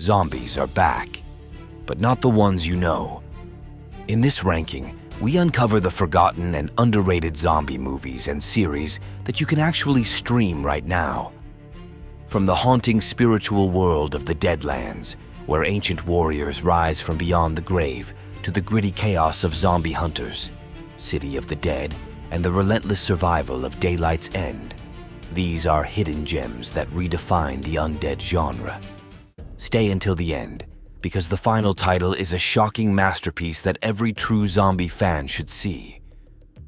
zombies are back, but not the ones you know. In this ranking, we uncover the forgotten and underrated zombie movies and series that you can actually stream right now. From the haunting spiritual world of the Deadlands, where ancient warriors rise from beyond the grave, to the gritty chaos of zombie hunters, City of the Dead, and the relentless survival of Daylight's End. These are hidden gems that redefine the undead genre. Stay until the end, because the final title is a shocking masterpiece that every true zombie fan should see.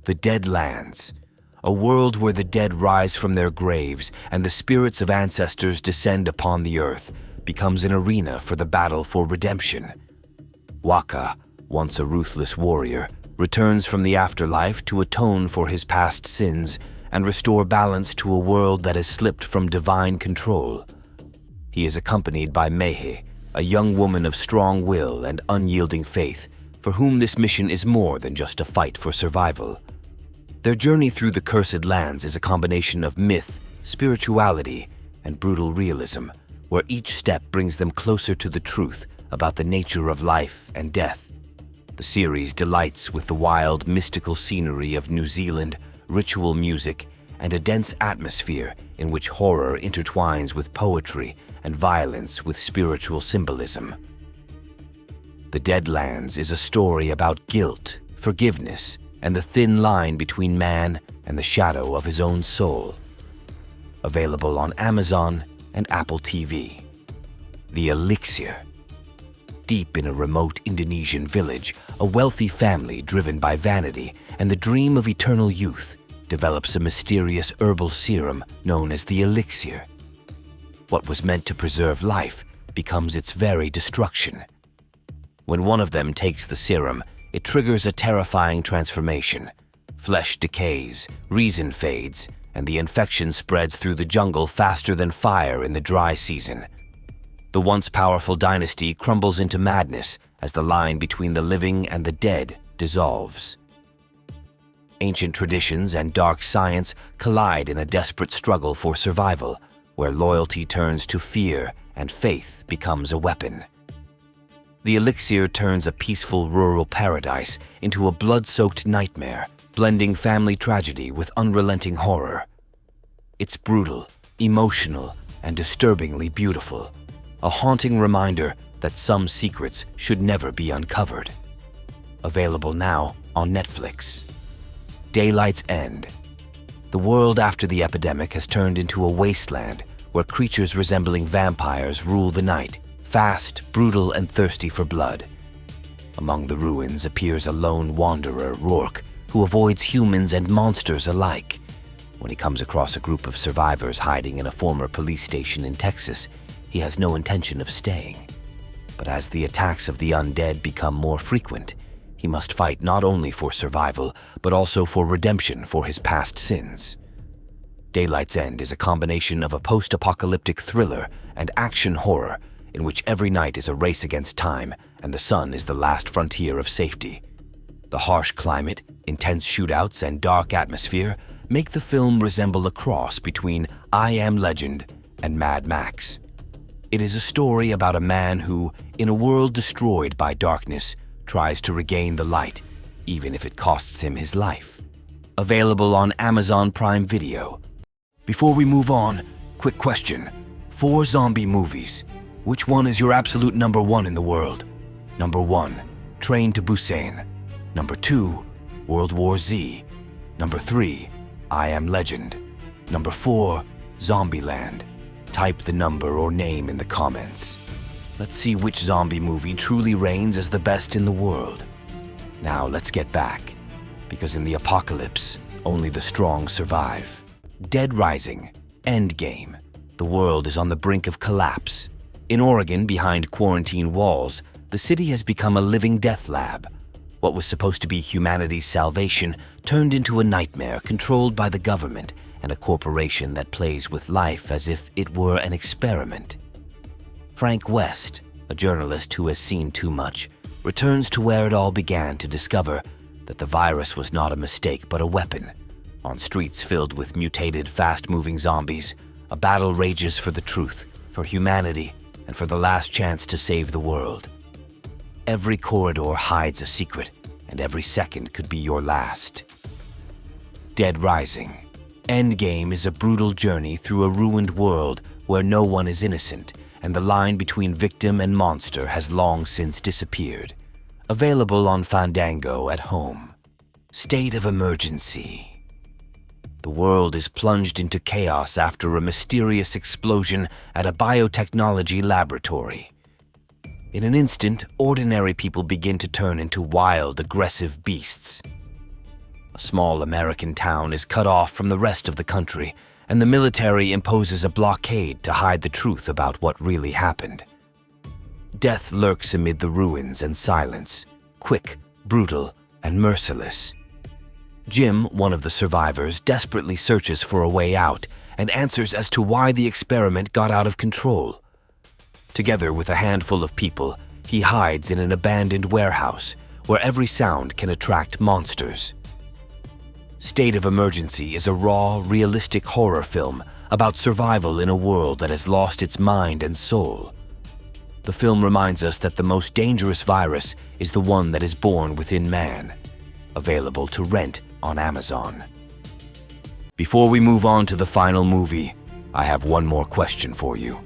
The Deadlands, a world where the dead rise from their graves and the spirits of ancestors descend upon the earth, becomes an arena for the battle for redemption. Waka, once a ruthless warrior, returns from the afterlife to atone for his past sins and restore balance to a world that has slipped from divine control. He is accompanied by Mehe, a young woman of strong will and unyielding faith, for whom this mission is more than just a fight for survival. Their journey through the Cursed Lands is a combination of myth, spirituality, and brutal realism, where each step brings them closer to the truth about the nature of life and death. The series delights with the wild, mystical scenery of New Zealand, ritual music, and a dense atmosphere in which horror intertwines with poetry and violence with spiritual symbolism. The Deadlands is a story about guilt, forgiveness, and the thin line between man and the shadow of his own soul. Available on Amazon and Apple TV. The Elixir. Deep in a remote Indonesian village, a wealthy family driven by vanity and the dream of eternal youth develops a mysterious herbal serum known as the Elixir. What was meant to preserve life becomes its very destruction. When one of them takes the serum, it triggers a terrifying transformation. Flesh decays, reason fades, and the infection spreads through the jungle faster than fire in the dry season. The once powerful dynasty crumbles into madness as the line between the living and the dead dissolves. Ancient traditions and dark science collide in a desperate struggle for survival, where loyalty turns to fear and faith becomes a weapon. The Elixir turns a peaceful rural paradise into a blood-soaked nightmare, blending family tragedy with unrelenting horror. It's brutal, emotional, and disturbingly beautiful, a haunting reminder that some secrets should never be uncovered. Available now on Netflix. Daylight's End. The world after the epidemic has turned into a wasteland where creatures resembling vampires rule the night, fast, brutal, and thirsty for blood. Among the ruins appears a lone wanderer, Rourke, who avoids humans and monsters alike. When he comes across a group of survivors hiding in a former police station in Texas, he has no intention of staying. But as the attacks of the undead become more frequent, he must fight not only for survival, but also for redemption for his past sins. Daylight's End is a combination of a post-apocalyptic thriller and action horror in which every night is a race against time and the sun is the last frontier of safety. The harsh climate, intense shootouts, and dark atmosphere make the film resemble a cross between I Am Legend and Mad Max. It is a story about a man who, in a world destroyed by darkness, tries to regain the light, even if it costs him his life. Available on Amazon Prime Video. Before we move on, quick question. 4 zombie movies. Which one is your absolute number 1 in the world? Number 1, Train to Busan. Number 2, World War Z. Number 3, I Am Legend. Number 4, Zombieland. Type the number or name in the comments. Let's see which zombie movie truly reigns as the best in the world. Now let's get back, because in the apocalypse, only the strong survive. Dead Rising, Endgame. The world is on the brink of collapse. In Oregon, behind quarantine walls, the city has become a living death lab. What was supposed to be humanity's salvation turned into a nightmare controlled by the government and a corporation that plays with life as if it were an experiment. Frank West, a journalist who has seen too much, returns to where it all began to discover that the virus was not a mistake but a weapon. On streets filled with mutated, fast-moving zombies, a battle rages for the truth, for humanity, and for the last chance to save the world. Every corridor hides a secret, and every second could be your last. Dead Rising. Endgame is a brutal journey through a ruined world where no one is innocent, and the line between victim and monster has long since disappeared. Available on Fandango at home. State of emergency. The world is plunged into chaos after a mysterious explosion at a biotechnology laboratory. In an instant, ordinary people begin to turn into wild, aggressive beasts. A small American town is cut off from the rest of the country, and the military imposes a blockade to hide the truth about what really happened. Death lurks amid the ruins and silence, quick, brutal, and merciless. Jim, one of the survivors, desperately searches for a way out and answers as to why the experiment got out of control. Together with a handful of people, he hides in an abandoned warehouse where every sound can attract monsters. State of Emergency is a raw, realistic horror film about survival in a world that has lost its mind and soul. The film reminds us that the most dangerous virus is the one that is born within man. Available to rent on Amazon. Before we move on to the final movie, I have one more question for you.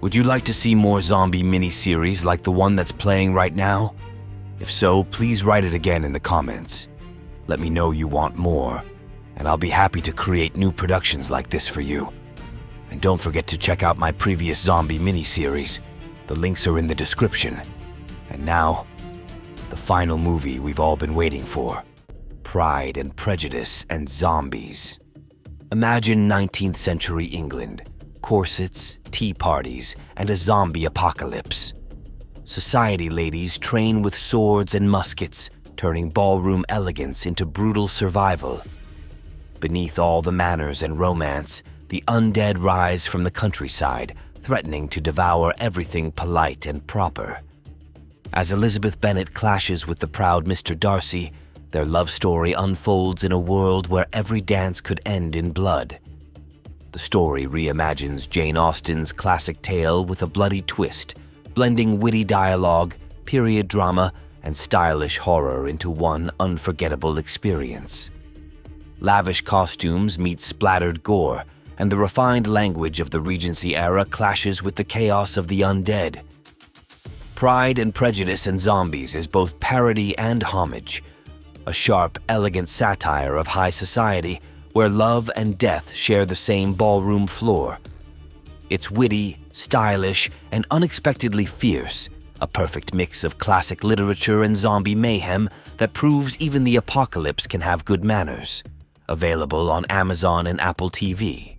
Would you like to see more zombie miniseries like the one that's playing right now? If so, please write it again in the comments. Let me know you want more, and I'll be happy to create new productions like this for you. And don't forget to check out my previous zombie miniseries. The links are in the description. And now, the final movie we've all been waiting for. Pride and Prejudice and Zombies. Imagine 19th century England. Corsets, tea parties, and a zombie apocalypse. Society ladies train with swords and muskets, turning ballroom elegance into brutal survival. Beneath all the manners and romance, the undead rise from the countryside, threatening to devour everything polite and proper. As Elizabeth Bennet clashes with the proud Mr. Darcy, their love story unfolds in a world where every dance could end in blood. The story reimagines Jane Austen's classic tale with a bloody twist, blending witty dialogue, period drama, and stylish horror into one unforgettable experience. Lavish costumes meet splattered gore, and the refined language of the Regency era clashes with the chaos of the undead. Pride and Prejudice and Zombies is both parody and homage, a sharp, elegant satire of high society where love and death share the same ballroom floor. It's witty, stylish, and unexpectedly fierce, a perfect mix of classic literature and zombie mayhem that proves even the apocalypse can have good manners. Available on Amazon and Apple TV.